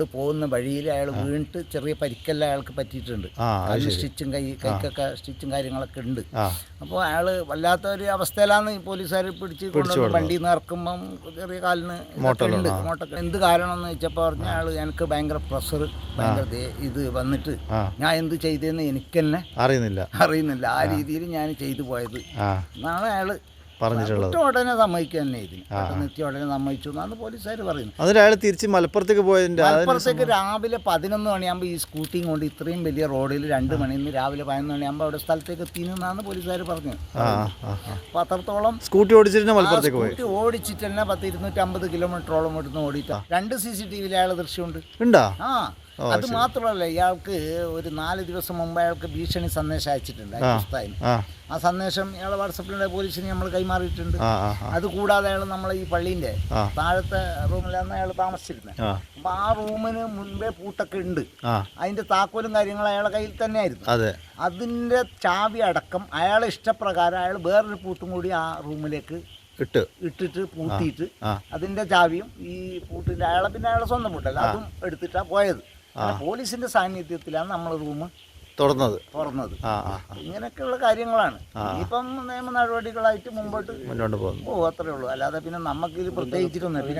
പോകുന്ന വഴിയിൽ അയാൾ വീണിട്ട് ചെറിയ പരിക്കെല്ലാം അയാൾക്ക് പറ്റിയിട്ടുണ്ട്. സ്റ്റിച്ചും കൈക്കൊക്കെ സ്റ്റിച്ചും കാര്യങ്ങളൊക്കെ ഉണ്ട്. അപ്പോൾ അയാൾ വല്ലാത്ത ഒരു അവസ്ഥയിലാണ് പോലീസുകാർ പിടിച്ച് കൊണ്ടുവന്ന് വണ്ടിയിൽ നിന്ന് ഇറക്കുമ്പം ചെറിയ കാലിന് ഉണ്ട് മോട്ടൊക്കെ. എന്ത് കാരണം എന്ന് വെച്ചപ്പോൾ പറഞ്ഞ അയാൾ എനിക്ക് ഭയങ്കര പ്രഷർ ഭയങ്കര ഇത് വന്നിട്ട് ഞാൻ എന്ത് ചെയ്തതെന്ന് എനിക്ക് തന്നെ അറിയുന്നില്ല. ആ രീതിയിൽ ഞാൻ ചെയ്തു പോയത് എന്നാണ് അയാൾ പറഞ്ഞിട്ടുള്ളത്. ഉടനെ സമ്മതിക്കുക തന്നെ ഉടനെ സമ്മതിച്ചു എന്നാണ് പോലീസുകാർ പറയുന്നത്. അതിൽ അയാൾ തിരിച്ച് മലപ്പുറത്തേക്ക് രാവിലെ 11 മണിയാകുമ്പോൾ ഈ സ്കൂട്ടിയും കൊണ്ട് ഇത്രയും വലിയ റോഡിൽ 2 മണിയിൽ നിന്ന് രാവിലെ 11 മണിയാകുമ്പോൾ അവിടെ സ്ഥലത്തേക്ക് എത്തിയെന്നാണ് പോലീസുകാർ പറഞ്ഞത്. അപ്പോൾ അത്രത്തോളം സ്കൂട്ടി ഓടിച്ചിട്ട് തന്നെ 250 കിലോമീറ്ററോളം ഇവിടുന്ന് ഓടിയിട്ടാ. 2 CCTV അയാൾ ദൃശ്യമുണ്ട്. അത് മാത്രമല്ല, ഇയാൾക്ക് ഒരു 4 ദിവസം മുമ്പ് അയാൾക്ക് ഭീഷണി സന്ദേശം അയച്ചിട്ടുണ്ട്. ആ സന്ദേശം ഇയാളെ വാട്സപ്പിലുള്ള പോലീസിന് നമ്മൾ കൈമാറിയിട്ടുണ്ട്. അതുകൂടാതെ അയാൾ നമ്മളെ ഈ പള്ളീൻ്റെ താഴത്തെ റൂമിലാണ് അയാൾ താമസിച്ചിരുന്നത്. അപ്പൊ ആ റൂമിന് മുൻപേ പൂട്ടൊക്കെ ഉണ്ട്. അതിന്റെ താക്കോലും കാര്യങ്ങളും അയാളെ കയ്യിൽ തന്നെയായിരുന്നു. അതിന്റെ ചാവി അടക്കം അയാളെ ഇഷ്ടപ്രകാരം അയാൾ വേറൊരു പൂട്ടും കൂടി ആ റൂമിലേക്ക് ഇട്ടിട്ട് പൂട്ടിയിട്ട് അതിന്റെ ചാവിയും ഈ പൂട്ടിന്റെ അയാളെ സ്വന്തം പൂട്ടല്ല അതും എടുത്തിട്ടാണ് പോയത്. പോലീസിന്റെ സാന്നിധ്യത്തിലാണ് നമ്മൾ റൂം തുറന്നത്. ഇങ്ങനെയൊക്കെയുള്ള കാര്യങ്ങളാണ്. ഇപ്പം നിയമ നടപടികളായിട്ട് മുമ്പോട്ട് പോകും, അത്രേ ഉള്ളൂ. അല്ലാതെ പിന്നെ നമുക്കിത് പ്രത്യേകിച്ചിട്ടൊന്നും